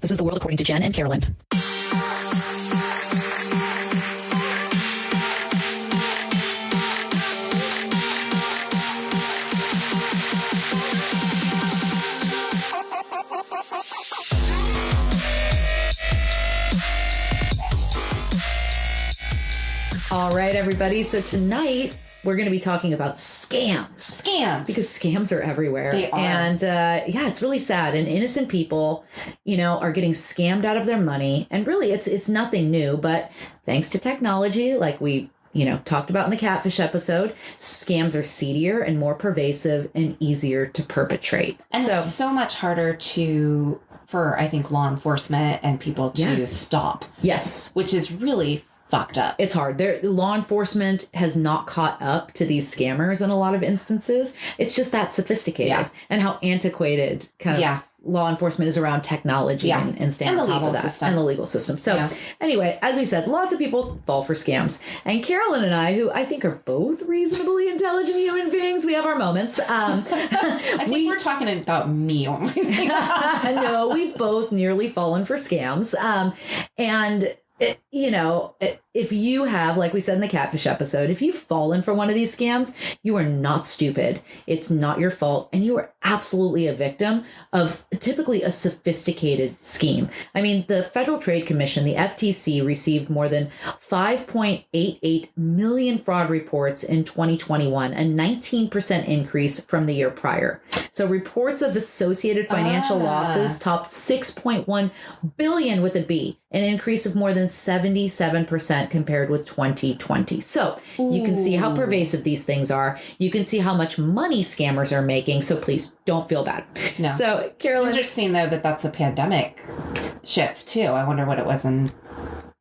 This is The World According to Jen and Carolyn. All right, everybody. So tonight we're going to be talking about scams. Scams. Because scams are everywhere. They are. And yeah, it's really sad. And innocent people, are getting scammed out of their money. And really, it's nothing new. But thanks to technology, like we talked about in the catfish episode, scams are seedier and more pervasive and easier to perpetrate. And it's so much harder for, I think, law enforcement and people to stop. Yes. Which is really fucked up. It's hard. Law enforcement has not caught up to these scammers in a lot of instances. It's just that sophisticated and how antiquated kind of law enforcement is around technology and staying on top of that. System. And the legal system. So anyway, as we said, lots of people fall for scams. And Carolyn and I, who I think are both reasonably intelligent human beings, we have our moments. I think we're talking about me only. No, we've both nearly fallen for scams. And if you have, like we said in the catfish episode, if you've fallen for one of these scams, you are not stupid. It's not your fault. And you are absolutely a victim of typically a sophisticated scheme. I mean, the Federal Trade Commission, the FTC, received more than 5.88 million fraud reports in 2021, a 19% increase from the year prior. So reports of associated financial losses topped 6.1 billion with a B, an increase of more than 77% compared with 2020. So you can see how pervasive these things are. You can see how much money scammers are making. So please don't feel bad. No. So Carolyn, it's interesting though that's a pandemic shift too. I wonder what it was in.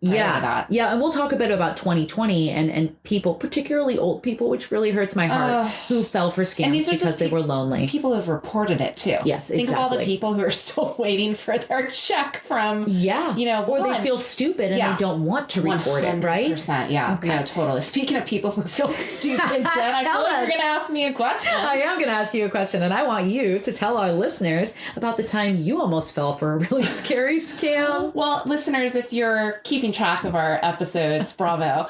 Yeah. And we'll talk a bit about 2020 and people, particularly old people, which really hurts my heart, who fell for scams because they were lonely. People have reported it too. Yes, exactly. Think of all the people who are still waiting for their check from, or they feel stupid and they don't want to report it, right? 100%. Yeah. Okay. No, totally. Speaking of people who feel stupid, Jen, I feel like you're going to ask me a question. I am going to ask you a question, and I want you to tell our listeners about the time you almost fell for a really scary scam. Well, listeners, if you're keeping track of our episodes, bravo.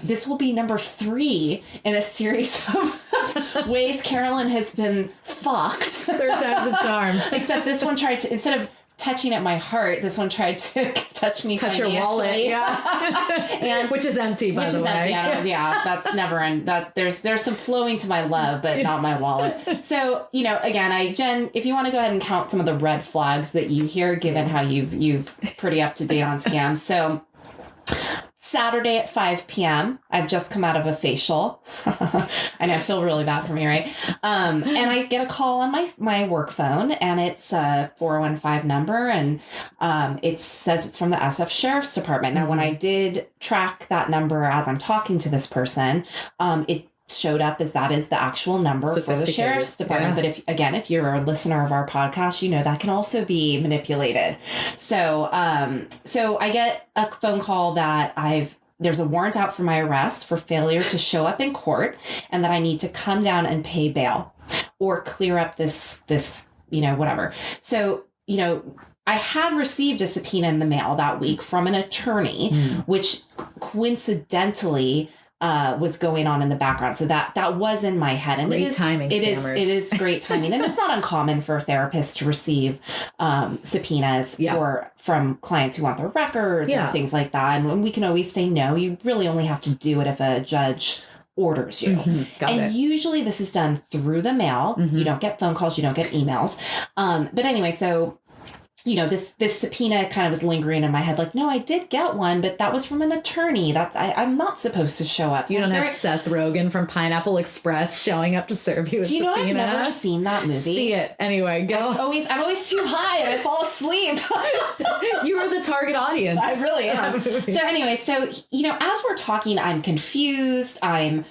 This will be number 3 in a series of ways Carolyn has been fucked. Third time's a charm. Except this one tried to, instead of touching at my heart, this one tried to touch me financially. Your wallet, and which is empty, by the way. Empty. That's never end. That there's some flowing to my love, but not my wallet. So again, Jen, if you want to go ahead and count some of the red flags that you hear, given how you've pretty up to date on scams. So Saturday at 5 p.m. I've just come out of a facial. I know, I feel really bad for me, right? And I get a call on my work phone, and it's a 415 number, and it says it's from the SF Sheriff's Department. Now, when I did track that number as I'm talking to this person, it showed up as that is the actual number for the Sheriff's Department. But if you're a listener of our podcast, that can also be manipulated. So I get a phone call that there's a warrant out for my arrest for failure to show up in court, and that I need to come down and pay bail or clear up this whatever. So, I had received a subpoena in the mail that week from an attorney, which coincidentally was going on in the background. So that was in my head. And great timing. It is great timing. And it's not uncommon for therapists to receive subpoenas from clients who want their records and things like that. And we can always say no. You really only have to do it if a judge orders you. Usually this is done through the mail. You don't get phone calls. You don't get emails. But anyway, so this subpoena kind of was lingering in my head. Like, no, I did get one, but that was from an attorney. I'm not supposed to show up. You don't have Seth Rogen from Pineapple Express showing up to serve you a subpoena. Do you know I've never seen that movie? See it. Anyway, go. I'm always too high and I fall asleep. You are the target audience. I really am. So anyway, as we're talking, I'm confused. I'm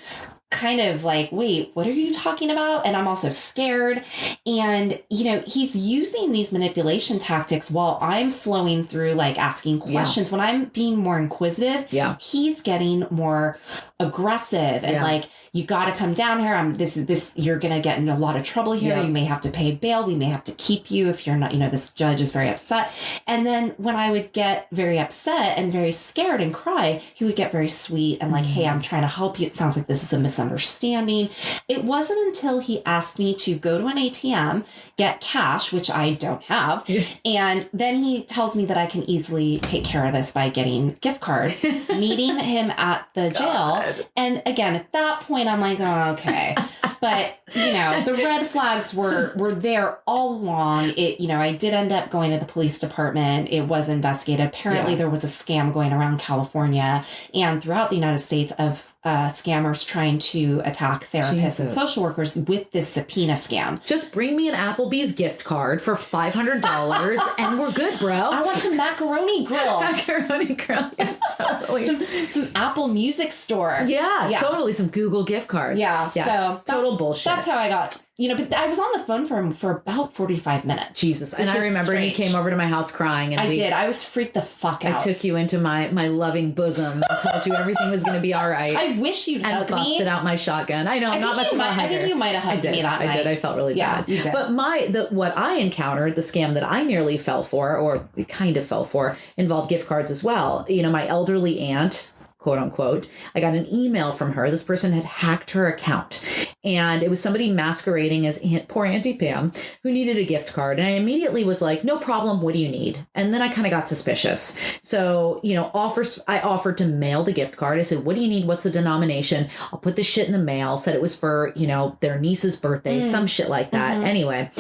kind of like, wait, what are you talking about? And I'm also scared. And, he's using these manipulation tactics while I'm flowing through, like asking questions. When I'm being more inquisitive, he's getting more aggressive and like, you got to come down here. This, you're going to get in a lot of trouble here. You may have to pay bail. We may have to keep you if you're not, this judge is very upset. And then when I would get very upset and very scared and cry, he would get very sweet and like, hey, I'm trying to help you. It sounds like this is a misunderstanding. It wasn't until he asked me to go to an ATM, get cash, which I don't have. And then he tells me that I can easily take care of this by getting gift cards, meeting him at the jail. And again, at that point, I'm like, oh, okay. But, the red flags were there all along. I did end up going to the police department. It was investigated. Apparently, there was a scam going around California and throughout the United States of scammers trying to attack therapists and social workers with this subpoena scam. Just bring me an Applebee's gift card for $500 and we're good, bro. I want some macaroni grill. Macaroni grill. Yeah, totally. some Apple Music Store. Yeah, totally. Some Google gift cards. Yeah. So total bullshit. That's how I got... but I was on the phone for him for about 45 minutes. Jesus. And I remember he came over to my house crying. And I did. I was freaked the fuck out. I took you into my loving bosom and told you everything was going to be all right. I wish you'd hugged me. And busted out my shotgun. I know, not much of a hugger. I think you might have hugged me that night. I did. I felt really bad. You did. But what I encountered, the scam that I nearly fell for, or kind of fell for, involved gift cards as well. My elderly aunt, quote unquote, I got an email from her. This person had hacked her account. And it was somebody masquerading as poor Auntie Pam who needed a gift card. And I immediately was like, no problem. What do you need? And then I kind of got suspicious. So, I offered to mail the gift card. I said, what do you need? What's the denomination? I'll put the shit in the mail. Said it was for, their niece's birthday, some shit like that. Mm-hmm. Anyway,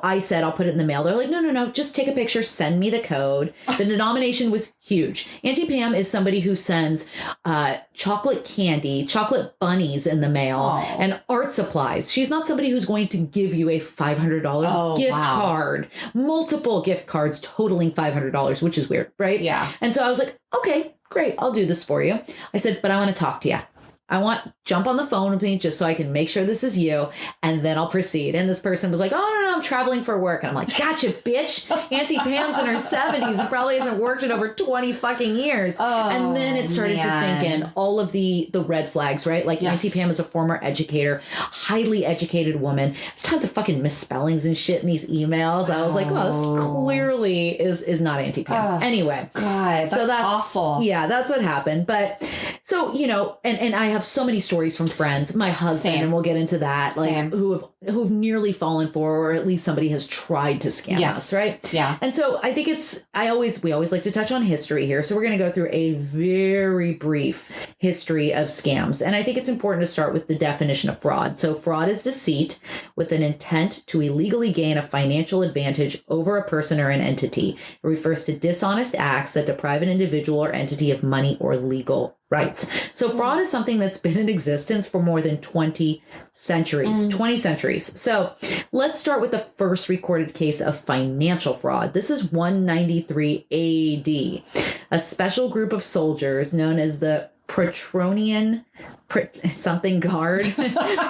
I said, I'll put it in the mail. They're like, no, just take a picture. Send me the code. The denomination was huge. Auntie Pam is somebody who sends chocolate candy, chocolate bunnies in the mail, and art supplies. She's not somebody who's going to give you a $500 gift card, multiple gift cards totaling $500, which is weird, right? Yeah. And so I was like, okay, great, I'll do this for you. I said, but I want to talk to you. Jump on the phone with me just so I can make sure this is you, and then I'll proceed. And this person was like, oh, no, I'm traveling for work. And I'm like, gotcha, bitch. Auntie Pam's in her 70s and probably hasn't worked in over 20 fucking years. Oh, and then it started to sink in all of the red flags, right? Like Auntie Pam is a former educator, highly educated woman. There's tons of fucking misspellings and shit in these emails. I was like, well, this clearly is not Auntie Pam. Anyway. God, that's awful. Yeah, that's what happened. But so, and I have so many stories from friends, my husband, and we'll get into that, like who've nearly fallen for, or at least somebody has tried to scam us, right? Yeah. And so I think we always like to touch on history here. So we're going to go through a very brief history of scams. And I think it's important to start with the definition of fraud. So fraud is deceit with an intent to illegally gain a financial advantage over a person or an entity. It refers to dishonest acts that deprive an individual or entity of money or legal rights. So fraud is something that's been in existence for more than 20 centuries. 20 centuries. So let's start with the first recorded case of financial fraud. This is 193 AD. A special group of soldiers known as the Petronian something guard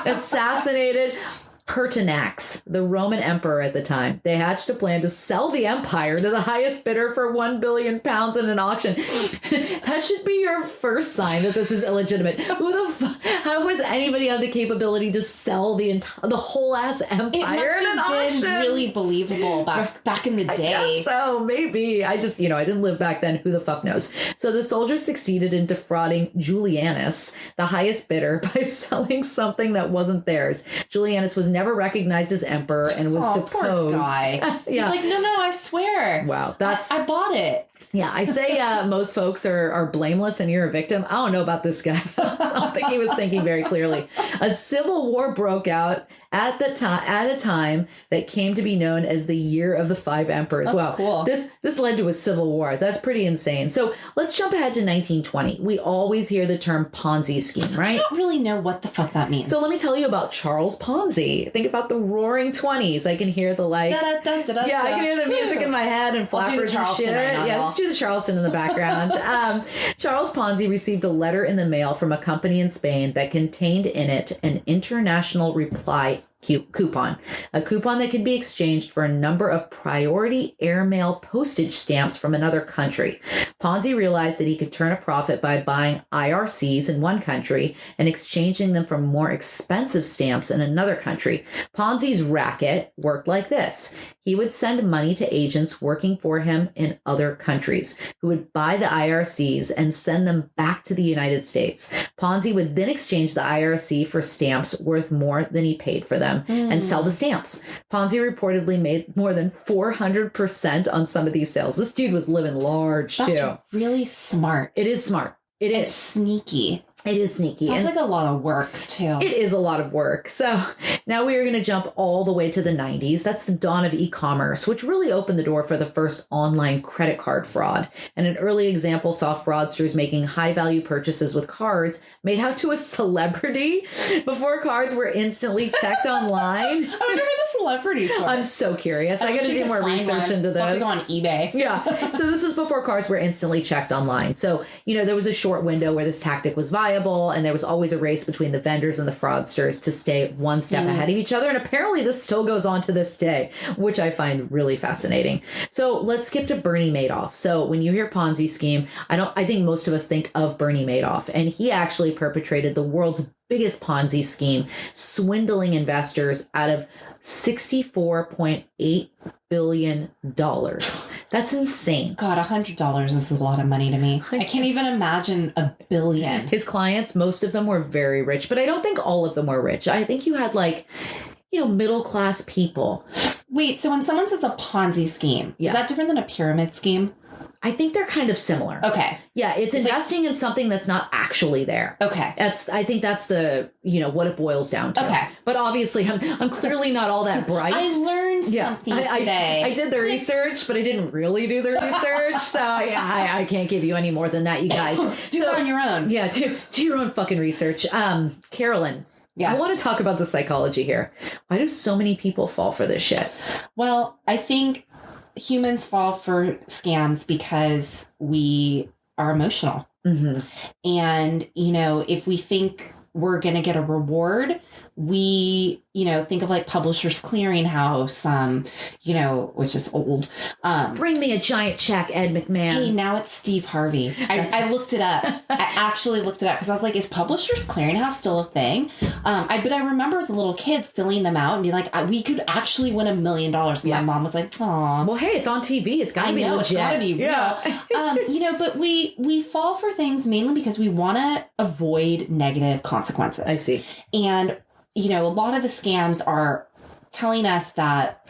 assassinated Pertinax, the Roman emperor at the time. They hatched a plan to sell the empire to the highest bidder for £1 billion in an auction. That should be your first sign that this is illegitimate. How was anybody have the capability to sell the whole ass empire in an auction? Been really believable back in the day. I guess so, maybe. I just, I didn't live back then. Who the fuck knows? So the soldiers succeeded in defrauding Julianus, the highest bidder, by selling something that wasn't theirs. Julianus was never recognized as emperor and was deposed. Poor guy. He's like, no, I swear. Wow, I bought it. Yeah, I say time most folks are blameless and you're a victim. I don't know about this guy. I don't think he was thinking very clearly. A civil war broke out at a time that came to be known as the Year of the Five Emperors. That's wow, cool. This led to a civil war. That's pretty insane. So let's jump ahead to 1920. We always hear the term Ponzi scheme, right? I don't really know what the fuck that means. So let me tell you about Charles Ponzi. Think about the Roaring '20s. I can hear the I can hear the music in my head and flappers and shit. Right now, just do the Charleston in the background. Charles Ponzi received a letter in the mail from a company in Spain that contained in it an international reply coupon, a coupon that could be exchanged for a number of priority airmail postage stamps from another country. Ponzi realized that he could turn a profit by buying IRCs in one country and exchanging them for more expensive stamps in another country. Ponzi's racket worked like this. He would send money to agents working for him in other countries who would buy the IRCs and send them back to the United States. Ponzi would then exchange the IRC for stamps worth more than he paid for them and sell the stamps. Ponzi reportedly made more than 400% on some of these sales. This dude was living large, too. That's really smart. It is smart. It's sneaky. It is sneaky. Sounds like a lot of work, too. It is a lot of work. So now we are going to jump all the way to the 90s. That's the dawn of e-commerce, which really opened the door for the first online credit card fraud. And an early example saw fraudsters making high-value purchases with cards made out to a celebrity before cards were instantly checked online. I wonder who the celebrities were. I'm so curious. I got to do more research into this. I'll have to go on eBay. Yeah. So this was before cards were instantly checked online. So, there was a short window where this tactic was viable, and there was always a race between the vendors and the fraudsters to stay one step ahead of each other. And apparently this still goes on to this day, which I find really fascinating. So let's skip to Bernie Madoff. So when you hear Ponzi scheme, I think most of us think of Bernie Madoff, and he actually perpetrated the world's biggest Ponzi scheme, swindling investors out of $64.8 billion. That's insane. God, $100 is a lot of money to me. I can't even imagine $1 billion. His clients, most of them were very rich, but I don't think all of them were rich. I think you had middle-class people. Wait, so when someone says a Ponzi scheme, is that different than a pyramid scheme? I think they're kind of similar. Okay. Yeah, it's investing in something that's not actually there. Okay. I think that's the, what it boils down to. Okay. But obviously, I'm clearly not all that bright. I learned something today. I did the research, but I didn't really do the research. So I can't give you any more than that, you guys. Do it on your own. Yeah, do your own fucking research. Carolyn. Yes. I want to talk about the psychology here. Why do so many people fall for this shit? Well, I think humans fall for scams because we are emotional. Mm-hmm. And, if we think we're going to get a reward, we, think of like Publishers Clearinghouse, which is old. Bring me a giant check, Ed McMahon. Hey, now it's Steve Harvey. I looked it up. I actually looked it up because I was like, is Publishers Clearinghouse still a thing? But I remember as a little kid filling them out and being like, we could actually win $1 million. And my mom was like, aw. Well, hey, it's on TV. It's got to be legit. It's got to be real. But we fall for things mainly because we want to avoid negative consequences. I see. And a lot of the scams are telling us that,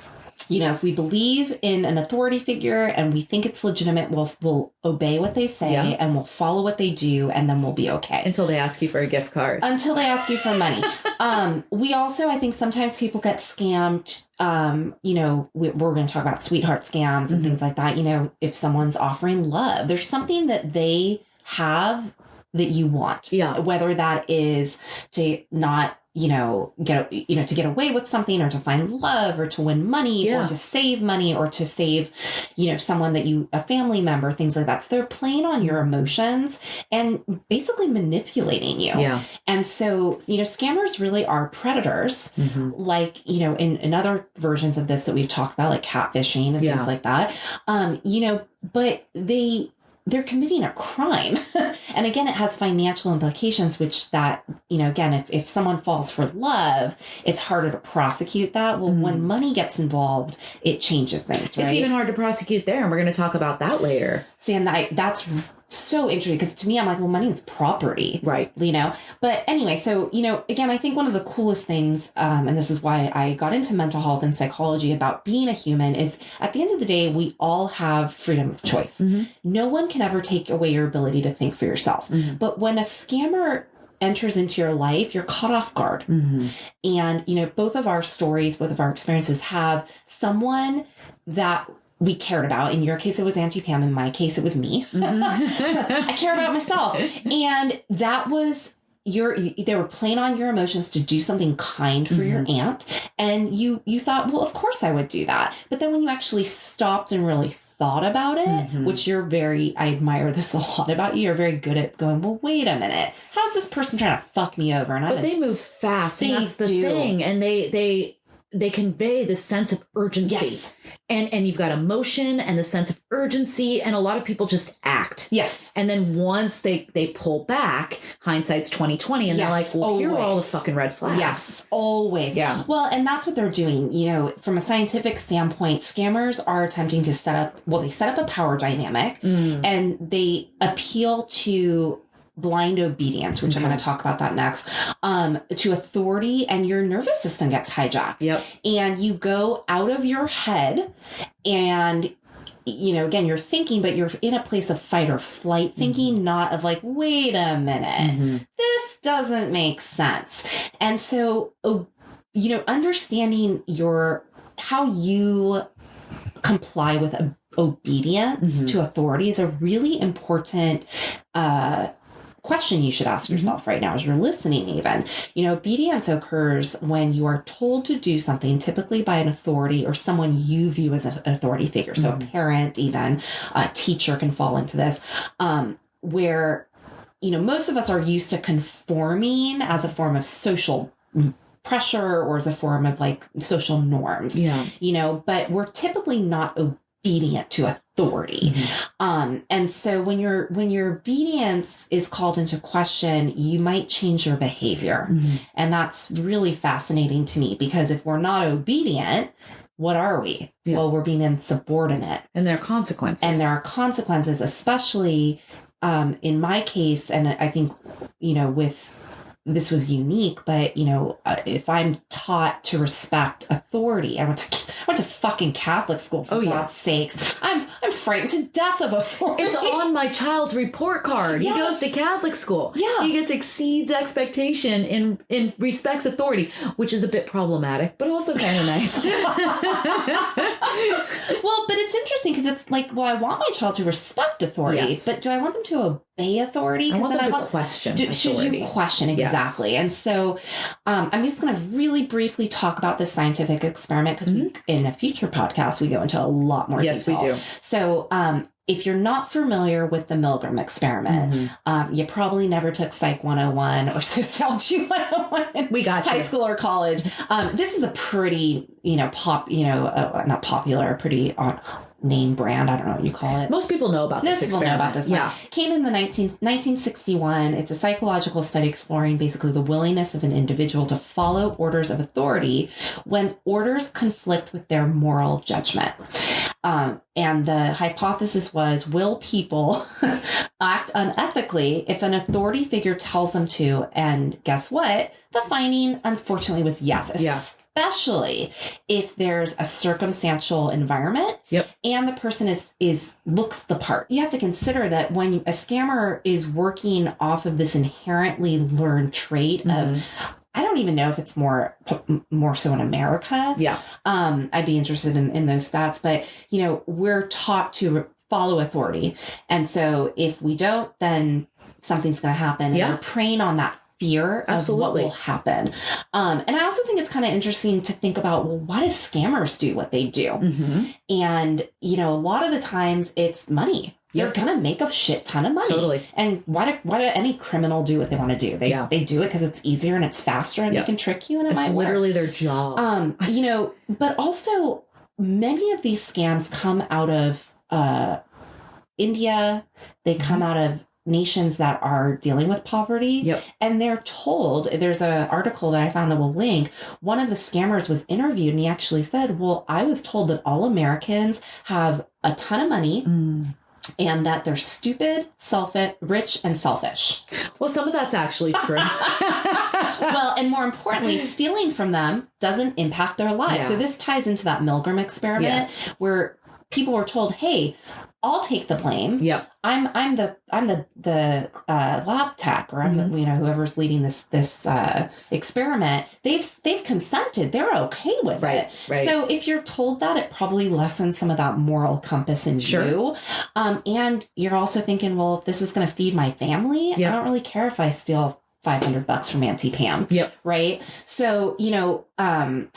if we believe in an authority figure and we think it's legitimate, we'll obey what they say and we'll follow what they do, and then we'll be okay. Until they ask you for a gift card. Until they ask you for money. We also, I think sometimes people get scammed. We're going to talk about sweetheart scams and things like that. If someone's offering love, there's something that they have that you want. Yeah. Whether that is to not get away with something, or to find love, or to win money, or to save money, or to save, someone a family member, things like that. So they're playing on your emotions and basically manipulating you. Yeah. And so, scammers really are predators, like, in other versions of this that we've talked about, like catfishing and things like that. But they're committing a crime. And again, it has financial implications, which that, again, if someone falls for love, it's harder to prosecute that. Well, when money gets involved, it changes things, right? It's even hard to prosecute there. And we're going to talk about that later. See, and that's so interesting because to me, I'm like, well, money is property. Right. But anyway, so, again, I think one of the coolest things, and this is why I got into mental health and psychology about being a human, is at the end of the day, we all have freedom of choice. No one can ever take away your ability to think for yourself. But when a scammer enters into your life, you're caught off guard. And, both of our stories, both of our experiences have someone that we cared about. In your case, it was Auntie Pam. In my case, it was me. I care about myself. And that was, they were playing on your emotions to do something kind for your aunt. And you thought, well, of course I would do that. But then when you actually stopped and really thought about it, which I admire this a lot about you. You're very good at going, well, wait a minute. How's this person trying to fuck me over? And but they move fast. And that's the thing. And they convey this sense of urgency. Yes. And you've got emotion and the sense of urgency, and a lot of people just act. Yes. And then once they pull back, hindsight's 20/20, and they're like, well, here are all the fucking red flags. Yes, always. Yeah. Well, and that's what they're doing. You know, from a scientific standpoint, scammers are attempting to set up a power dynamic, and they appeal to blind obedience, which I'm going to talk about that next, to authority, and your nervous system gets hijacked. Yep. And you go out of your head and, you know, again, you're thinking, but you're in a place of fight or flight thinking, not of like, wait a minute, this doesn't make sense. And so, you know, understanding how you comply with obedience to authority is a really important, question you should ask yourself right now as you're listening even. You know, obedience occurs when you are told to do something, typically by an authority or someone you view as an authority figure. So a parent, even a teacher can fall into this, where, you know, most of us are used to conforming as a form of social pressure or as a form of like social norms, you know, but we're typically not obedient to authority. And so when your obedience is called into question, you might change your behavior. And that's really fascinating to me, because if we're not obedient, what are we? Well, we're being insubordinate. And there are consequences. And there are consequences, especially in my case. And I think, you know, this was unique, but you know, if I'm taught to respect authority, I went to fucking Catholic school, for God's sakes. I'm frightened to death of authority. It's on my child's report card. He goes to Catholic school. Yeah. He exceeds expectation in respects authority, which is a bit problematic, but also kind of nice. Well, but it's interesting because it's like, well, I want my child to respect authority, but do I want them to obey authority? I want them to question authority. Should you question? Exactly. And so I'm just going to really briefly talk about this scientific experiment, because in a future podcast, we go into a lot more detail. Yes, we do. So if you're not familiar with the Milgram experiment, you probably never took Psych 101 or Sociology 101 in high school or college. This is a pretty, you know, not popular, pretty name brand. I don't know what you call it. Most people know about this experiment. Most people know about this. Yeah. Came in the 1961. It's a psychological study exploring basically the willingness of an individual to follow orders of authority when orders conflict with their moral judgment. And the hypothesis was, will people act unethically if an authority figure tells them to? And guess what? The finding, unfortunately, was yes. Especially if there's a circumstantial environment and the person looks the part. You have to consider that when a scammer is working off of this inherently learned trait of, I don't even know if it's more so in America. I'd be interested in those stats, but you know, we're taught to follow authority. And so if we don't, then something's going to happen. And we're preying on that fear of what will happen. And I also think it's kind of interesting to think about, well, why do scammers do what they do? And, you know, a lot of the times it's money. They're going to make a shit ton of money. Totally. And why do any criminal do what they want to do? They do it because it's easier and it's faster and they can trick you and it might work. It's literally their job. You know, but also many of these scams come out of India. They come out of nations that are dealing with poverty. And they're told, there's an article that I found that will link, one of the scammers was interviewed and he actually said, well, I was told that all Americans have a ton of money and that they're stupid, rich, and selfish. Well, some of that's actually true. Well, and more importantly, stealing from them doesn't impact their lives. So this ties into that Milgram experiment where people were told, hey, I'll take the blame. I'm the lab tech, or I'm the, you know, whoever's leading this experiment. They've consented. They're okay with it. So if you're told that, it probably lessens some of that moral compass in you. And you're also thinking, well, if this is going to feed my family, I don't really care if I steal $500 from Auntie Pam. Yep. Right. So,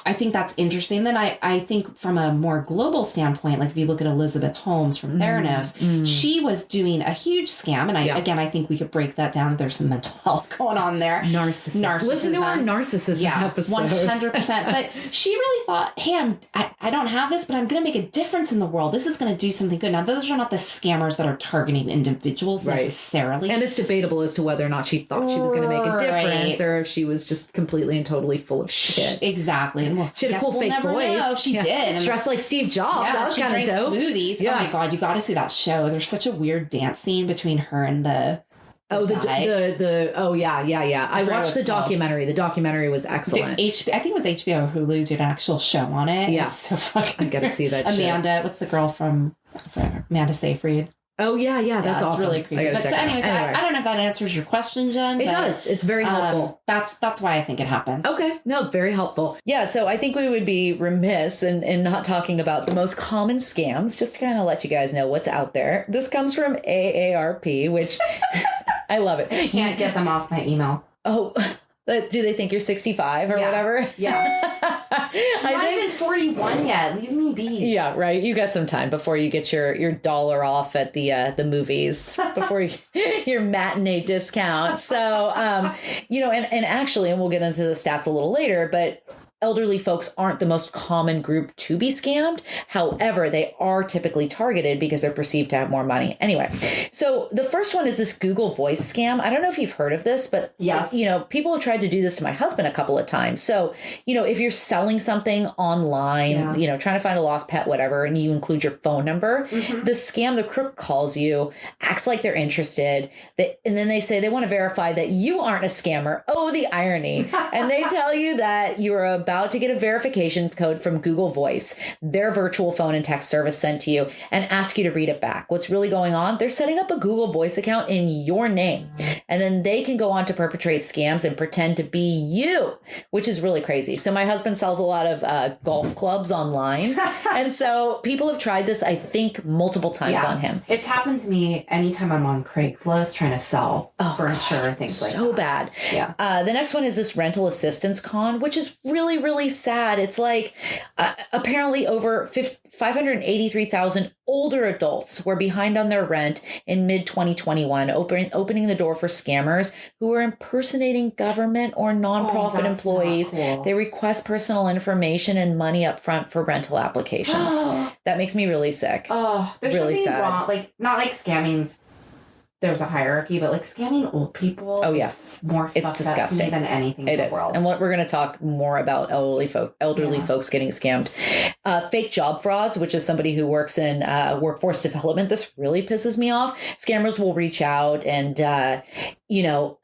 I think that's interesting. Then I think from a more global standpoint, like if you look at Elizabeth Holmes from Theranos, she was doing a huge scam. And I think we could break that down. There's some mental health going on there. Narcissism. Listen to our narcissism episode. 100%. But she really thought, hey, I don't have this, but I'm going to make a difference in the world. This is going to do something good. Now, those are not the scammers that are targeting individuals necessarily. And it's debatable as to whether or not she thought she was going to make a difference or if she was just completely and totally full of shit. Exactly. And she had a cool fake voice. Know. She did. And dressed like Steve Jobs. That was kind of dope. Smoothies. Yeah. Oh my God, you got to see that show. There's such a weird dance scene between her and the I watched the documentary. The documentary was excellent. I think it was HBO or Hulu did an actual show on it. Yeah. It's so fucking I gotta see that Amanda, what's the girl from Amanda Seyfried? Oh, yeah, that's awesome. Really creepy. But anyways, I don't know if that answers your question, Jen. It does. It's very helpful. That's why I think it happens. Okay. No, very helpful. Yeah, so I think we would be remiss in not talking about the most common scams, just to kind of let you guys know what's out there. This comes from AARP, which I love it. I can't get them off my email. Oh, do they think you're 65 or whatever? Yeah. I'm not even 41 yet. Leave me be. Yeah, right. You got some time before you get your $1 off at the movies, before your matinee discount. So, and actually, and we'll get into the stats a little later, but elderly folks aren't the most common group to be scammed. However, they are typically targeted because they're perceived to have more money. Anyway, so the first one is this Google Voice scam. I don't know if you've heard of this, but yes, people have tried to do this to my husband a couple of times. So, if you're selling something online, trying to find a lost pet, whatever, and you include your phone number, the crook calls you, acts like they're interested, and then they say they want to verify that you aren't a scammer. Oh, the irony. And they tell you that you're about to get a verification code from Google Voice, their virtual phone and text service sent to you, and ask you to read it back. What's really going on? They're setting up a Google Voice account in your name, and then they can go on to perpetrate scams and pretend to be you, which is really crazy. So my husband sells a lot of golf clubs online, and so people have tried this, I think, multiple times on him. It's happened to me anytime I'm on Craigslist trying to sell furniture and things like that. So bad. Yeah. The next one is this rental assistance con, which is really sad. It's like apparently over 583,000 older adults were behind on their rent in mid-2021, opening the door for scammers who are impersonating government or nonprofit employees. Cool. They request personal information and money up front for rental applications. That makes me really sick. Oh, there's really something sad. Wrong. Like, not like scamming's there's a hierarchy, but like scamming old people is more fucked up to me than anything in the world. And what we're going to talk more about elderly folks getting scammed. Fake job frauds, which is somebody who works in workforce development. This really pisses me off. Scammers will reach out and,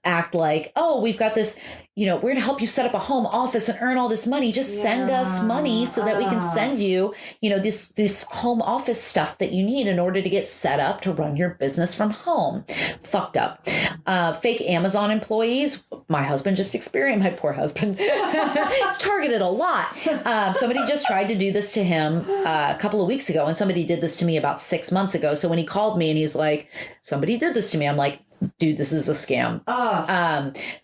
act like, oh, we've got this, we're going to help you set up a home office and earn all this money. Just send us money so that we can send you, this home office stuff that you need in order to get set up to run your business from home. Fucked up. Fake Amazon employees. My husband just experienced, my poor husband. It's targeted a lot. Somebody just tried to do this to him a couple of weeks ago, and somebody did this to me about 6 months ago. So when he called me and he's like, somebody did this to me, I'm like, dude, this is a scam.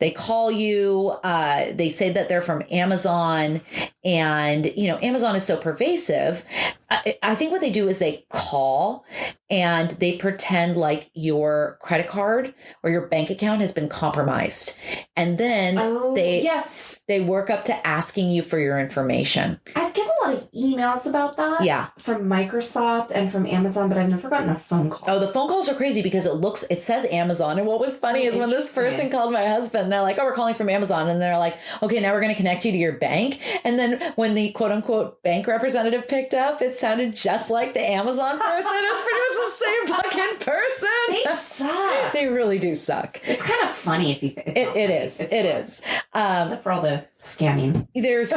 They call you, they say that they're from Amazon, and, Amazon is so pervasive. I think what they do is they call and they pretend like your credit card or your bank account has been compromised. And then they work up to asking you for your information. I've gotten a lot of emails about that. Yeah. From Microsoft and from Amazon, but I've never gotten a phone call. Oh, the phone calls are crazy because it says Amazon. And what was funny is when this person called my husband, they're like, oh, we're calling from Amazon. And they're like, okay, now we're going to connect you to your bank. And then when the quote unquote bank representative picked up, it sounded just like the Amazon person. It's pretty much the same fucking person. They suck. They really do suck. It's kind of funny if you think it is. Except for all the scamming. There's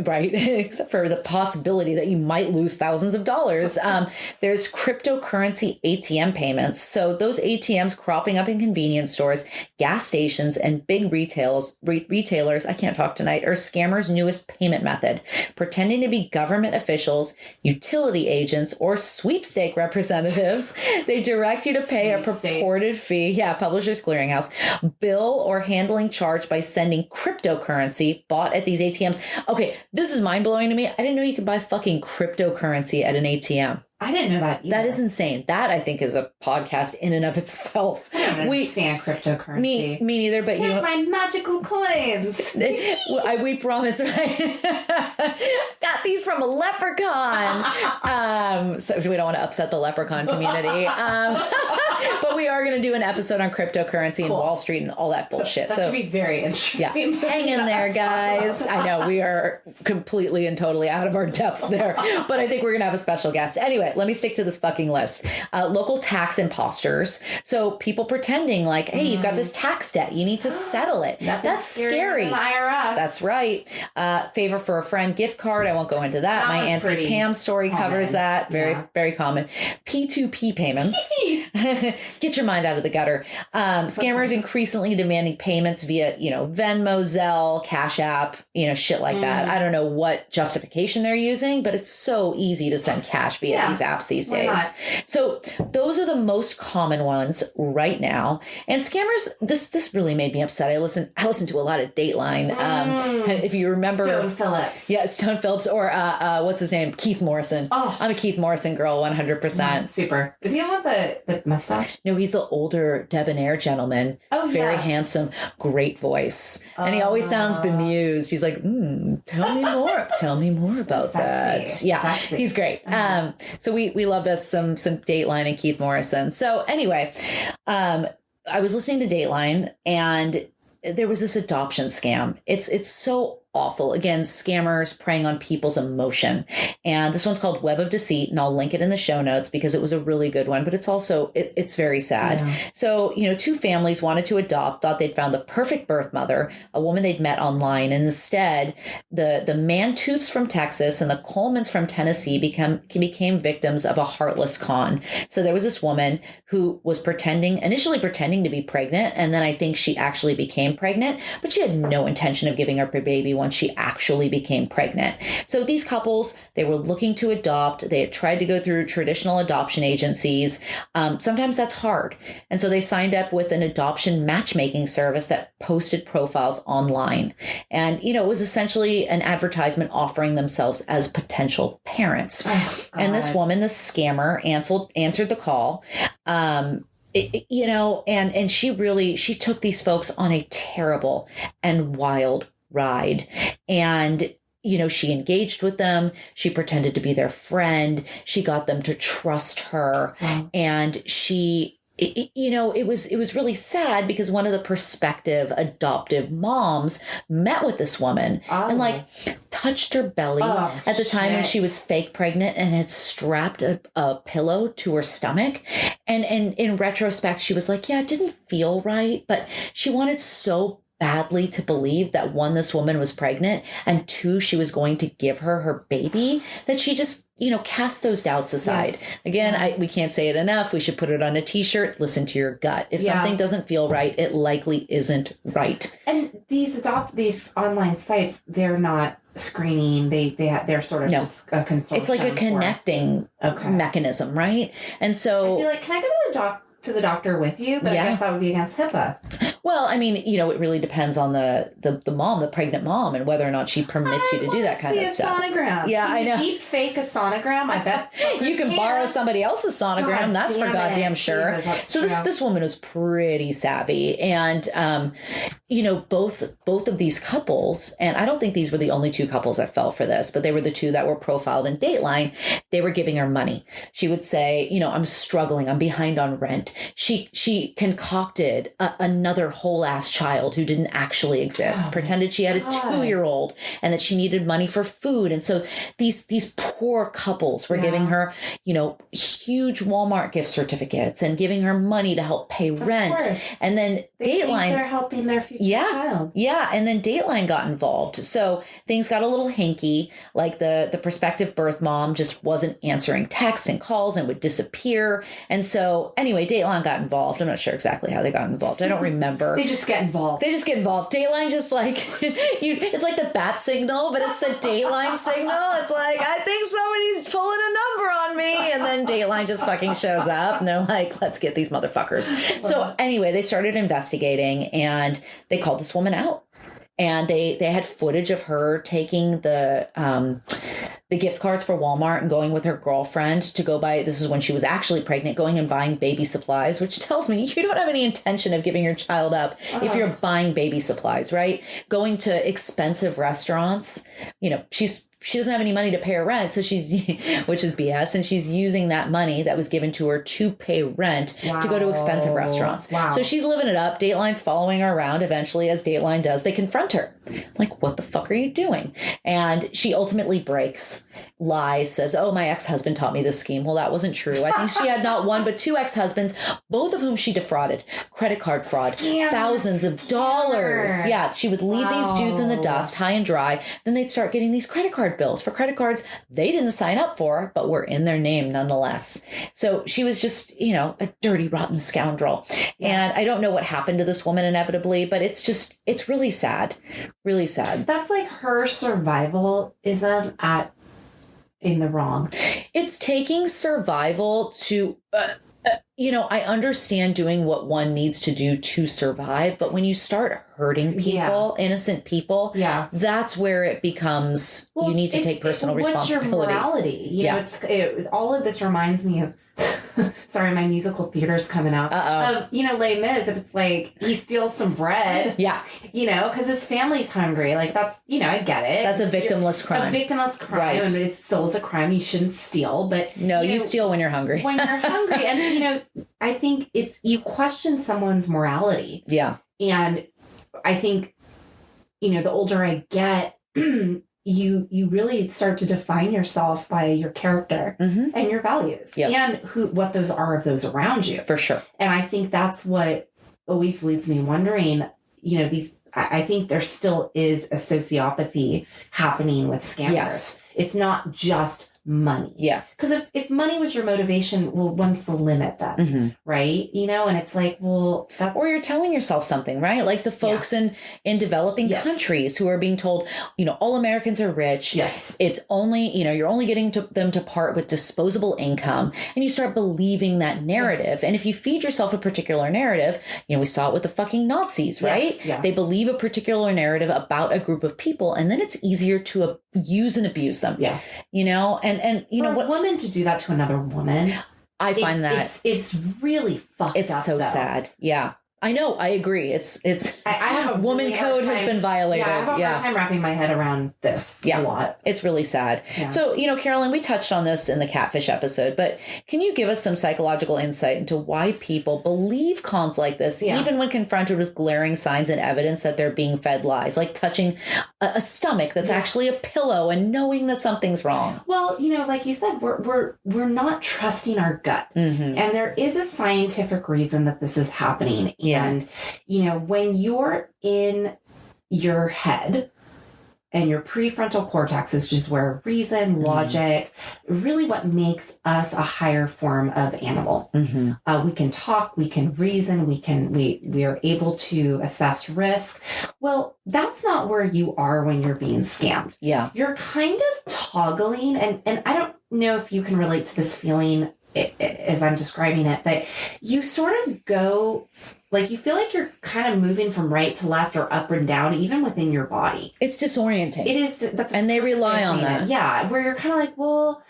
right, except for the possibility that you might lose thousands of dollars. There's cryptocurrency ATM payments. So those ATMs cropping up in convenience stores, gas stations, and big retailers, I can't talk tonight, are scammers' newest payment method. Pretending to be government officials, utility agents, or sweepstake representatives, they direct you to pay a purported fee. Yeah, Publishers Clearinghouse. Bill or handling charge by sending cryptocurrency bought at these ATMs. Okay, this is mind-blowing to me. I didn't know you could buy fucking cryptocurrency at an ATM. I didn't know that either. That is insane. That, I think, is a podcast in and of itself. I don't understand cryptocurrency. Me neither, but Where's my magical coins? We promise, right? Got these from a leprechaun. So we don't want to upset the leprechaun community. But we are going to do an episode on cryptocurrency and Wall Street and all that bullshit. That should be very interesting. Yeah. Hang in there, guys. I know we are completely and totally out of our depth there, but I think we're going to have a special guest. Anyway, let me stick to this fucking list. Local tax imposters. So people pretending like, hey, you've got this tax debt. You need to settle it. That's scary. Than the IRS. That's right. Favor for a friend gift card. I won't go into that. My Auntie Pam story covers that. Very common. P2P payments. Get your mind out of the gutter. Scammers increasingly demanding payments via, Venmo, Zelle, Cash App, shit like that. I don't know what justification they're using, but it's so easy to send cash via these apps these days. So those are the most common ones right now. And scammers, this really made me upset. I listened to a lot of Dateline. If you remember Stone Phillips. Yeah, Stone Phillips or what's his name? Keith Morrison. Oh. I'm a Keith Morrison girl, 100%. Super. Is he the one with the mustache? No, he's the older debonair gentleman. Oh, very handsome, great voice. And he always sounds bemused. He's like, tell me more. Tell me more about that. Yeah, he's great. So we love us some Dateline and Keith Morrison. So anyway, I was listening to Dateline and there was this adoption scam. It's so awful. Again, scammers preying on people's emotion. And this one's called Web of Deceit, and I'll link it in the show notes because it was a really good one, but it's also, it's very sad. Yeah. So, two families wanted to adopt, thought they'd found the perfect birth mother, a woman they'd met online. And instead, the Mantooths from Texas and the Colemans from Tennessee became victims of a heartless con. So there was this woman who was initially pretending to be pregnant. And then I think she actually became pregnant, but she had no intention of giving up her baby once she actually became pregnant. So these couples, they were looking to adopt. They had tried to go through traditional adoption agencies. Sometimes that's hard. And so they signed up with an adoption matchmaking service that posted profiles online. And, it was essentially an advertisement offering themselves as potential parents. Oh, and this woman, this scammer, answered the call. And she took these folks on a terrible and wild ride. And, she engaged with them. She pretended to be their friend. She got them to trust her. Wow. And it was really sad because one of the prospective adoptive moms met with this woman and touched her belly at the time when she was fake pregnant and had strapped a pillow to her stomach. And in retrospect, she was like, yeah, it didn't feel right, but she wanted so badly to believe that one, this woman was pregnant, and two, she was going to give her baby, that she just, cast those doubts aside. Yes. Again, we can't say it enough. We should put it on a t-shirt. Listen to your gut. If something doesn't feel right, it likely isn't right. And these online sites, they're not screening. They're sort of just a consortium. It's like a connecting mechanism, right? And so I feel like, can I go to the doctor with you? But I guess that would be against HIPAA. Well, I mean, it really depends on the mom, the pregnant mom, and whether or not she permits you to do that kind of stuff. Sonogram. Yeah, I know. Deep fake a sonogram. I bet you can borrow somebody else's sonogram. That's for goddamn sure. So this woman was pretty savvy, and both of these couples, and I don't think these were the only two couples that fell for this, but they were the two that were profiled in Dateline. They were giving her money. She would say, I'm struggling. I'm behind on rent. She concocted another whole ass child who didn't actually exist, pretended she had a 2-year-old and that she needed money for food. And so these poor couples were giving her, huge Walmart gift certificates and giving her money to help pay rent. And then they Dateline, think they're helping their future child. Yeah. And then Dateline got involved. So things things got a little hinky. Like the prospective birth mom just wasn't answering texts and calls and would disappear. And so anyway, Dateline got involved. I'm not sure exactly how they got involved. I don't remember. They just get involved. Dateline just like, it's like the bat signal, but it's the Dateline signal. It's like, I think somebody's pulling a number on me. And then Dateline just fucking shows up and they're like, let's get these motherfuckers. So anyway, they started investigating and they called this woman out. And they had footage of her taking the gift cards for Walmart and going with her girlfriend to go buy, this is when she was actually pregnant, going and buying baby supplies, which tells me you don't have any intention of giving your child up if you're buying baby supplies, right? Going to expensive restaurants, you know, she doesn't have any money to pay her rent, so which is BS, and she's using that money that was given to her to pay rent to go to expensive restaurants. Wow. So she's living it up. Dateline's following her around. Eventually, as Dateline does, they confront her. Like, what the fuck are you doing? And she ultimately breaks, lies, says, oh, my ex-husband taught me this scheme. Well, that wasn't true. I think she had not one, but two ex-husbands, both of whom she defrauded. Credit card fraud, thousands of dollars. Yeah, she would leave these dudes in the dust, high and dry. Then they'd start getting these credit card bills for credit cards they didn't sign up for, but were in their name nonetheless. So she was just, you know, a dirty, rotten scoundrel. And I don't know what happened to this woman inevitably, but it's really sad. Really sad. That's like her survivalism in the wrong. It's taking survival to... you know, I understand doing what one needs to do to survive, but when you start hurting people, innocent people, that's where it becomes, you need to take personal responsibility. What's your morality? You know, all of this reminds me of, sorry, my musical theater's coming out. Of, you know, Les Mis, if it's like, he steals some bread. Yeah. You know, because his family's hungry. Like, that's, you know, I get it. That's a victimless crime. A victimless crime. Right. And it still's a crime. You shouldn't steal, but... No, you steal when you're hungry. When you're hungry. And, you know, I think you question someone's morality. Yeah. And I think, you know, the older I get, you really start to define yourself by your character and your values and what those are of those around you. For sure. And I think that's what always leads me wondering, you know, I think there still is a sociopathy happening with scammers. Yes. It's not just money. Yeah. Because if money was your motivation, well, when's the limit then? Right? You know, and it's like, well, that's... Or you're telling yourself something, right? Like the folks in developing countries who are being told, you know, all Americans are rich. Yes. It's only, you know, you're only getting them to part with disposable income. And you start believing that narrative. Yes. And if you feed yourself a particular narrative, you know, we saw it with the fucking Nazis, right? Yes. Yeah. They believe a particular narrative about a group of people, and then it's easier to use and abuse them. Yeah. You know, and you know, what a woman to do that to another woman, I find that it's really fucked up. It's so sad. Yeah. I know. I agree. I have a woman really code has been violated. Yeah, I have a hard time wrapping my head around this a lot. It's really sad. Yeah. So, you know, Carolyn, we touched on this in the catfish episode, but can you give us some psychological insight into why people believe cons like this, even when confronted with glaring signs and evidence that they're being fed lies, like touching a stomach that's actually a pillow and knowing that something's wrong? Well, you know, like you said, we're not trusting our gut. And there is a scientific reason that this is happening. And, you know, when you're in your head and your prefrontal cortex is just where reason, logic, really what makes us a higher form of animal. We can talk, we can reason, we are able to assess risk. Well, that's not where you are when you're being scammed. Yeah. You're kind of toggling, and I don't know if you can relate to this feeling as I'm describing it, but you sort of go... Like, you feel like you're kind of moving from right to left or up and down, even within your body. It's disorienting. It is. And they rely on that. Yeah, where you're kind of like, well,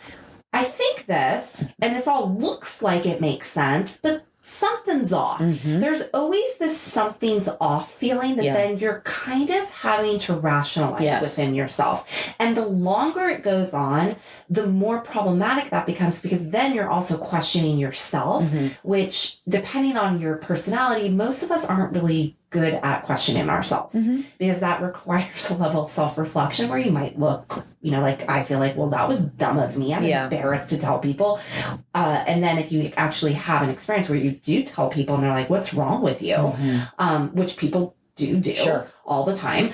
I think this, and this all looks like it makes sense, but something's off. There's always this something's off feeling that then you're kind of having to rationalize within yourself. And the longer it goes on, the more problematic that becomes, because then you're also questioning yourself, which, depending on your personality, most of us aren't really good at questioning ourselves because that requires a level of self-reflection where you might look, you know, like I feel like, well, that was dumb of me. I'm embarrassed to tell people. And then if you actually have an experience where you do tell people and they're like, what's wrong with you? Which people do all the time.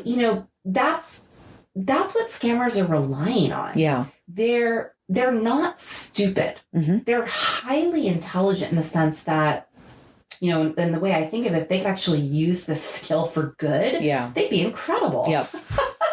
You know, that's that's what scammers are relying on. Yeah. They're not stupid. They're highly intelligent in the sense that, you know, in the way I think of it, if they could actually use this skill for good, they'd be incredible. Yep.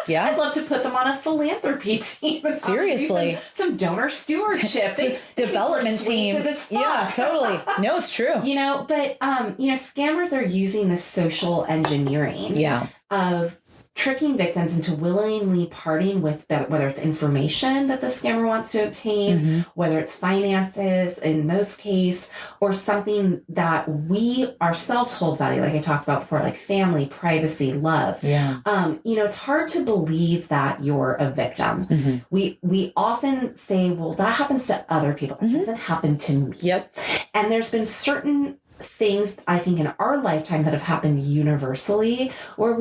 Yeah. I'd love to put them on a philanthropy team. Seriously. Some donor stewardship. Development team. Yeah, totally. No, it's true. You know, but, you know, scammers are using this social engineering of tricking victims into willingly parting with whether it's information that the scammer wants to obtain, whether it's finances in most case, or something that we ourselves hold value, like I talked about before, like family, privacy, love. Yeah. You know, it's hard to believe that you're a victim. We often say, well, that happens to other people. That doesn't happen to me. Yep. And there's been certain things I think in our lifetime that have happened universally where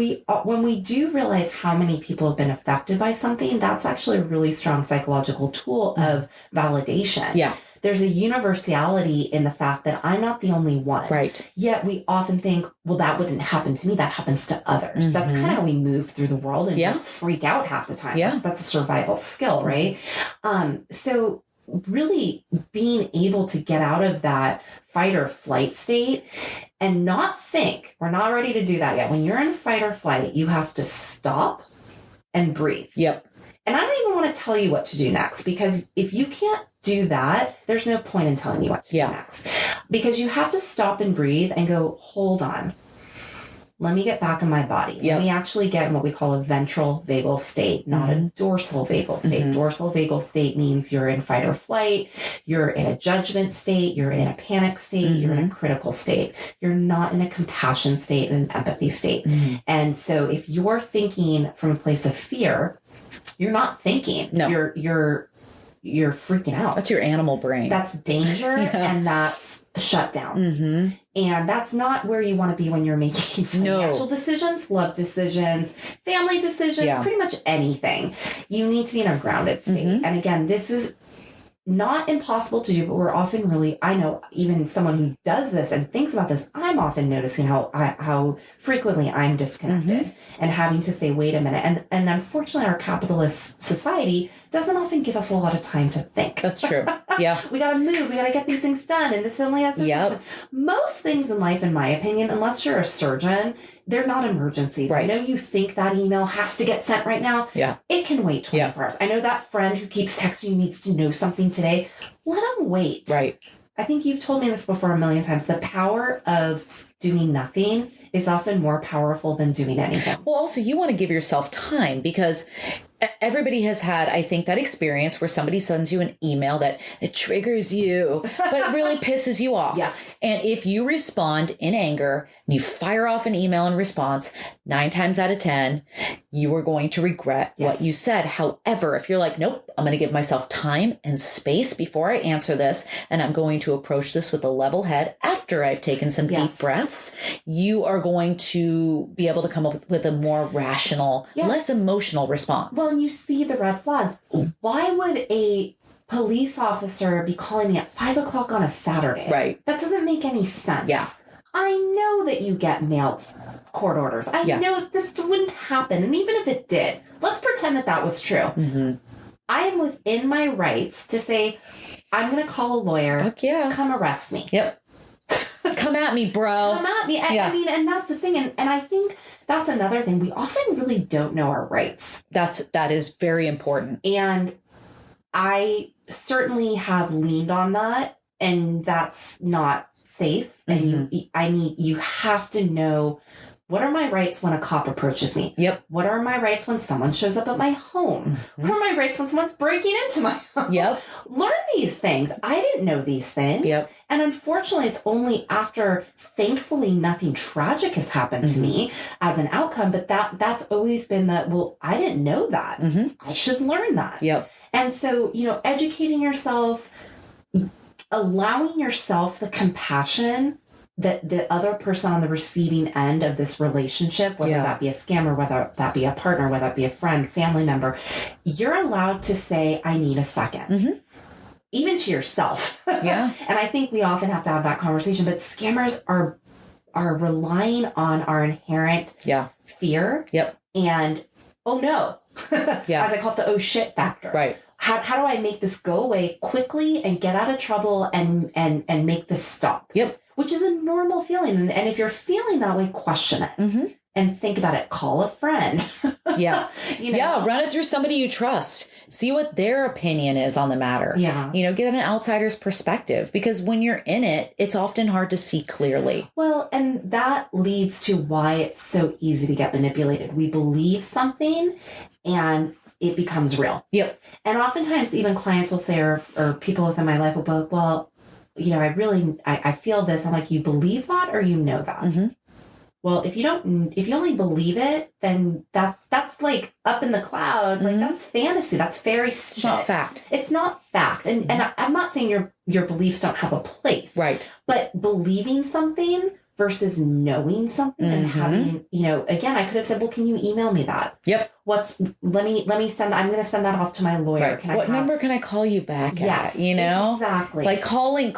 when we do realize how many people have been affected by something, that's actually a really strong psychological tool of validation. Yeah. There's a universality in the fact that I'm not the only one. Right. Yet we often think, well, that wouldn't happen to me. That happens to others. That's kind of how we move through the world and we freak out half the time. Yeah. That's a survival skill, right? So really being able to get out of that fight or flight state and not think, we're not ready to do that yet. When you're in fight or flight, you have to stop and breathe. Yep. And I don't even want to tell you what to do next, because if you can't do that, there's no point in telling you what to do next. Because you have to stop and breathe and go, hold on. Let me get back in my body. Let me actually get in what we call a ventral vagal state, not a dorsal vagal state. Dorsal vagal state means you're in fight or flight, you're in a judgment state, you're in a panic state, you're in a critical state. You're not in a compassion state and an empathy state. And so if you're thinking from a place of fear, you're not thinking. No. You're freaking out. That's your animal brain. That's danger and that's shutdown. And that's not where you want to be when you're making financial decisions, love decisions, family decisions, pretty much anything. You need to be in a grounded state. And again, this is not impossible to do, but we're often really, I know even someone who does this and thinks about this, I'm often noticing how frequently I'm disconnected and having to say, wait a minute. And unfortunately, our capitalist society doesn't often give us a lot of time to think. That's true. Yeah. We got to move. We got to get these things done. And this only has this much time. Most things in life, in my opinion, unless you're a surgeon, they're not emergencies. Right. I know you think that email has to get sent right now. Yeah. It can wait 24 hours. I know that friend who keeps texting you needs to know something today. Let them wait. Right. I think you've told me this before a million times. The power of doing nothing is often more powerful than doing anything. Well, also, you want to give yourself time, because everybody has had, I think, that experience where somebody sends you an email that it triggers you, but really pisses you off. Yes. And if you respond in anger, and you fire off an email in response, 9 times out of 10, you are going to regret what you said. However, if you're like, nope, I'm going to give myself time and space before I answer this, and I'm going to approach this with a level head after I've taken some deep breaths, you are going to be able to come up with a more rational, less emotional response. Well, and you see the red flags. Why would a police officer be calling me at 5 o'clock on a Saturday? Right. That doesn't make any sense. Yeah. I know that you get mailed court orders. I know this wouldn't happen. And even if it did, let's pretend that that was true. I am within my rights to say, I'm going to call a lawyer. Fuck yeah. Come arrest me. Yep. Come at me, bro. Come at me. I mean, and that's the thing. And I think that's another thing. We often really don't know our rights. That is very important. And I certainly have leaned on that, and that's not safe. And you have to know, what are my rights when a cop approaches me? Yep. What are my rights when someone shows up at my home? What are my rights when someone's breaking into my home? Yep. Learn these things. I didn't know these things. Yep. And unfortunately, it's only after, thankfully, nothing tragic has happened to me as an outcome. But that's always been that, well, I didn't know that. I should learn that. Yep. And so, educating yourself, allowing yourself the compassion that the other person on the receiving end of this relationship, whether that be a scammer, whether that be a partner, whether that be a friend, family member, you're allowed to say, I need a second. Even to yourself. Yeah. And I think we often have to have that conversation, but scammers are relying on our inherent fear. Yep. And oh no, Yeah. as I call it, the oh shit factor. Right. How do I make this go away quickly and get out of trouble and make this stop? Yep. Which is a normal feeling. And if you're feeling that way, question it. Mm-hmm. And think about it. Call a friend. Yeah. You know? Yeah. Run it through somebody you trust. See what their opinion is on the matter. Yeah. You know, get an outsider's perspective, because when you're in it, it's often hard to see clearly. Well, and that leads to why it's so easy to get manipulated. We believe something and it becomes real. Yep. And oftentimes even clients will say, or people within my life will be like, well, you know, I feel this. I'm like, you believe that or you know that? Mm-hmm. Well, if you only believe it, then that's like up in the clouds. Like that's fantasy. That's fairy shit. It's not fact. It's not fact. And I'm not saying your beliefs don't have a place. Right. But believing something versus knowing something and having, you know, again, I could have said, well, can you email me that? Yep. Let me send, I'm going to send that off to my lawyer. Right. What number can I call you back yes, at? You know? Exactly. Like calling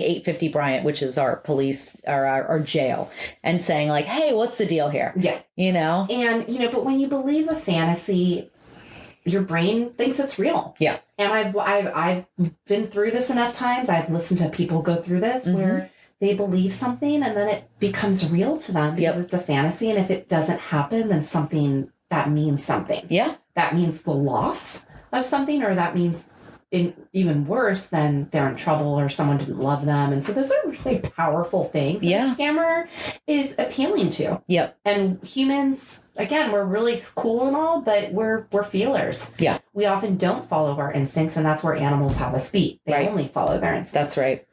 850 Bryant, which is our police or our jail, and saying like, hey, what's the deal here? Yeah. You know? And, you know, but when you believe a fantasy, your brain thinks it's real. Yeah. And I've been through this enough times. I've listened to people go through this where they believe something and then it becomes real to them because it's a fantasy. And if it doesn't happen, then that means something. Yeah. That means the loss of something, or that means even worse, then they're in trouble or someone didn't love them. And so those are really powerful things that a scammer is appealing to. Yep. And humans, again, we're really cool and all, but we're feelers. Yeah. We often don't follow our instincts, and that's where animals have us beat. They only follow their instincts. That's right.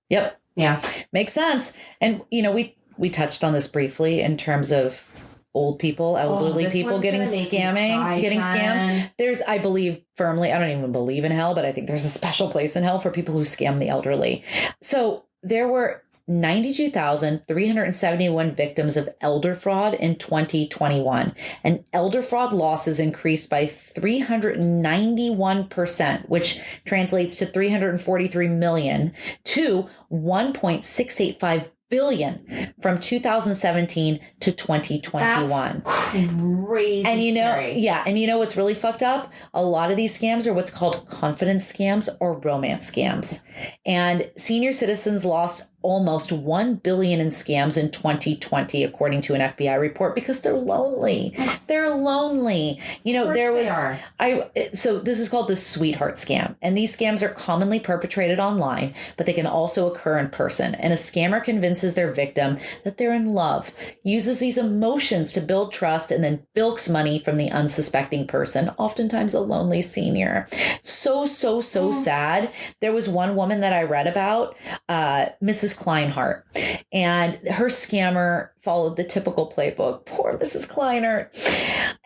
Yep. Yeah. Makes sense. And, you know, we touched on this briefly in terms of elderly people getting scammed. There's, I believe firmly, I don't even believe in hell, but I think there's a special place in hell for people who scam the elderly. So there were 92,371 victims of elder fraud in 2021. And elder fraud losses increased by 391%, which translates to 343 million to 1.685 billion from 2017 to 2021. That's crazy. And you know, scary. and you know what's really fucked up? A lot of these scams are what's called confidence scams or romance scams. And senior citizens lost almost 1 billion in scams in 2020, according to an FBI report, because they're lonely. They're lonely. You know, so this is called the sweetheart scam. And these scams are commonly perpetrated online, but they can also occur in person. And a scammer convinces their victim that they're in love, uses these emotions to build trust, and then bilks money from the unsuspecting person, oftentimes a lonely senior. So sad. There was one woman that I read about, Mrs. Kleinhardt, and her scammer followed the typical playbook. Poor Mrs. Kleinhardt.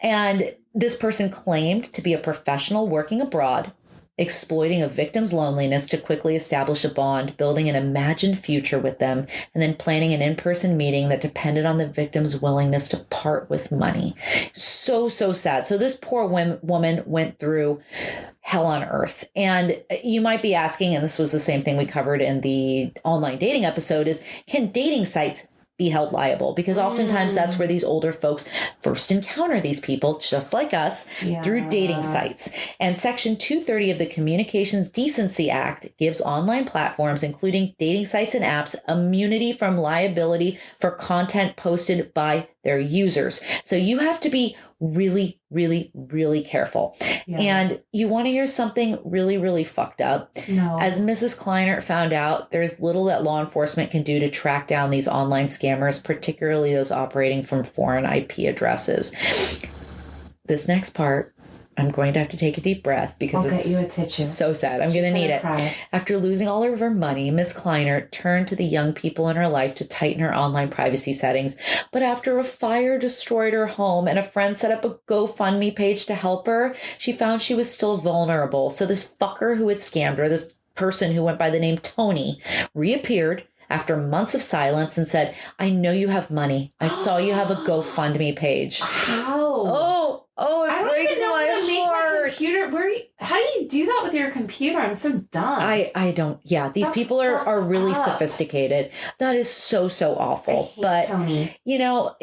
And this person claimed to be a professional working abroad, exploiting a victim's loneliness to quickly establish a bond, building an imagined future with them, and then planning an in-person meeting that depended on the victim's willingness to part with money. So sad. So this poor woman went through hell on earth. And you might be asking, and this was the same thing we covered in the online dating episode, is can dating sites be held liable? Because oftentimes that's where these older folks first encounter these people, just like us, through dating sites. And Section 230 of the Communications Decency Act gives online platforms, including dating sites and apps, immunity from liability for content posted by their users. So you have to be really, really, really careful. Yeah. And you want to hear something really, really fucked up? No. As Mrs. Kleinert found out, there's little that law enforcement can do to track down these online scammers, particularly those operating from foreign IP addresses. This next part, I'm going to have to take a deep breath because I'll it's get you a tissue. So sad. I'm going to need it. Cry. After losing all of her money, Miss Kleinert turned to the young people in her life to tighten her online privacy settings. But after a fire destroyed her home and a friend set up a GoFundMe page to help her, she found she was still vulnerable. So this fucker who had scammed her, this person who went by the name Tony, reappeared after months of silence and said, "I know you have money. I saw you have a GoFundMe page." How? Oh, it breaks my heart. My computer. How do you do that with your computer? I'm so dumb. I don't. Yeah, these people are really sophisticated. That is so awful. I hate Tony. You know,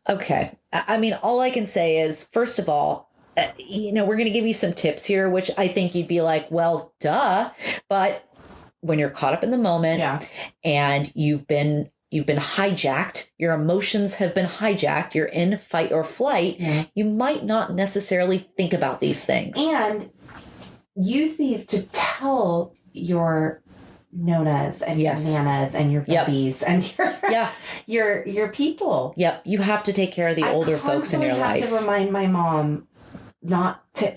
Okay. I mean, all I can say is, first of all, we're going to give you some tips here, which I think you'd be like, well, duh. But when you're caught up in the moment and you've been hijacked, your emotions have been hijacked, you're in fight or flight, you might not necessarily think about these things. And use these to tell your nonas and your nanas and your babies and your people. Yep. You have to take care of the older folks in your life. I have to remind my mom not to,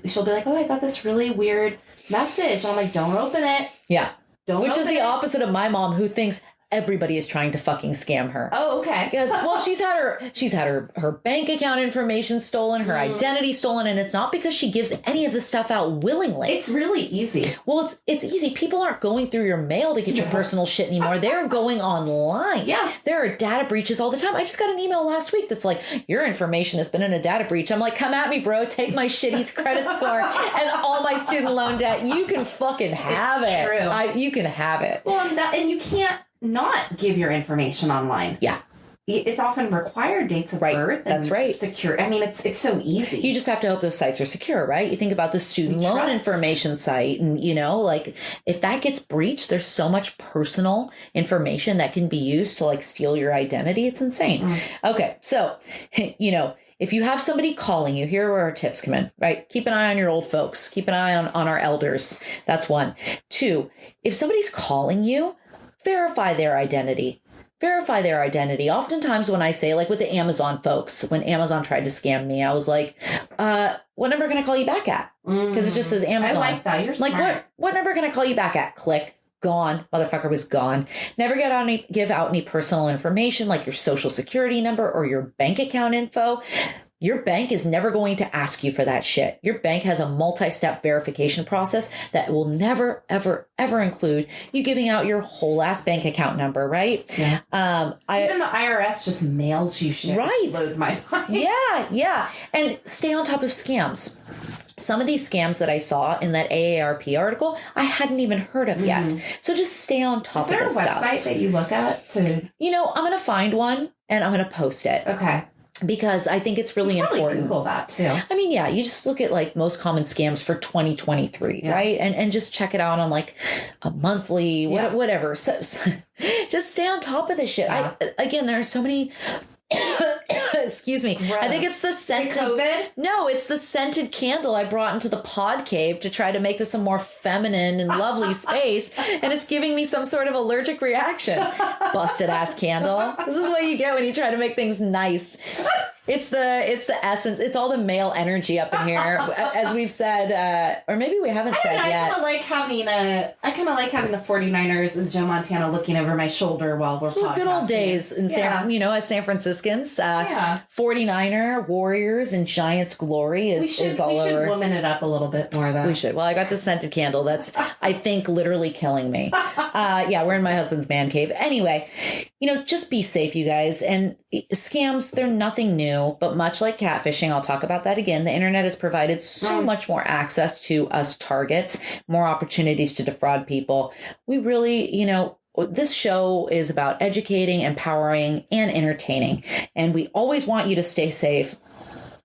she'll be like, oh, I got this really weird message. I'm like, don't open it. Yeah. Which is the opposite of my mom, who thinks everybody is trying to fucking scam her. Oh, okay. Because, well, she's had her bank account information stolen, her identity stolen, and it's not because she gives any of this stuff out willingly. It's really easy. Well, it's easy. People aren't going through your mail to get your personal shit anymore. They're going online. Yeah. There are data breaches all the time. I just got an email last week that's like, your information has been in a data breach. I'm like, come at me, bro. Take my shitty credit score and all my student loan debt. You can fucking have it. True. You can have it. Well, and you can't not give your information online. Yeah. It's often required dates of birth. That's right. Secure. I mean, it's so easy. You just have to hope those sites are secure, right? You think about the student loan information site and, like if that gets breached, there's so much personal information that can be used to like steal your identity. It's insane. Okay. So, if you have somebody calling you, here are where our tips come in, right? Keep an eye on your old folks. Keep an eye on our elders. That's 1. 2, if somebody's calling you, verify their identity. Verify their identity. Oftentimes when I say, like with the Amazon folks, when Amazon tried to scam me, I was like, what number can I call you back at? Because it just says Amazon. I like that. You're smart. Like, what number can I call you back at? Click. Gone. Motherfucker was gone. Never give out any personal information like your social security number or your bank account info. Your bank is never going to ask you for that shit. Your bank has a multi-step verification process that will never, ever, ever include you giving out your whole ass bank account number, right? Yeah. Even the IRS just mails you shit. Right. Which blows my mind. Yeah. And stay on top of scams. Some of these scams that I saw in that AARP article, I hadn't even heard of yet. So just stay on top of this stuff. Is there a website that you look at to... I'm going to find one and I'm going to post it. Okay. Because I think it's really important. Google that too. I mean, you just look at like most common scams for 2023, right? And just check it out on like a monthly, whatever. So, just stay on top of this shit. Yeah. Again, there are so many. Excuse me. Gross. I think it's the scented. COVID? No, it's the scented candle I brought into the pod cave to try to make this a more feminine and lovely space, and it's giving me some sort of allergic reaction. Busted ass candle. This is what you get when you try to make things nice. It's the essence. It's all the male energy up in here, as we've said, or maybe we haven't said yet. I kind of like having the 49ers and Joe Montana looking over my shoulder while we're podcasting. Good old days in as San Franciscans. 49er Warriors and Giants glory is all over. We should woman it up a little bit more, though. We should. Well, I got the scented candle. That's, I think, literally killing me. We're in my husband's man cave. Anyway, just be safe, you guys. And scams, they're nothing new. But much like catfishing, I'll talk about that again, the internet has provided so much more access to us targets, more opportunities to defraud people. We really, this show is about educating, empowering, and entertaining. And we always want you to stay safe.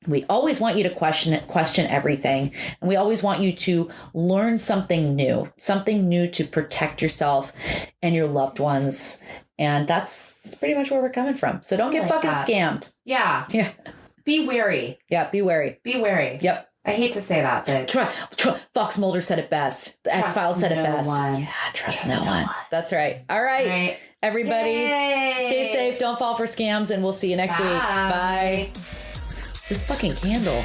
We always want you to question everything. And we always want you to learn something new to protect yourself and your loved ones. And that's pretty much where we're coming from. So don't get fucking scammed. Yeah. Be wary. Yeah, be wary. Be wary. Yep. I hate to say that, but... Fox Mulder said it best. The X-Files said it best. One. Yeah, trust no one. That's right. All right. Everybody, stay safe. Don't fall for scams, and we'll see you next week. Bye. This fucking candle.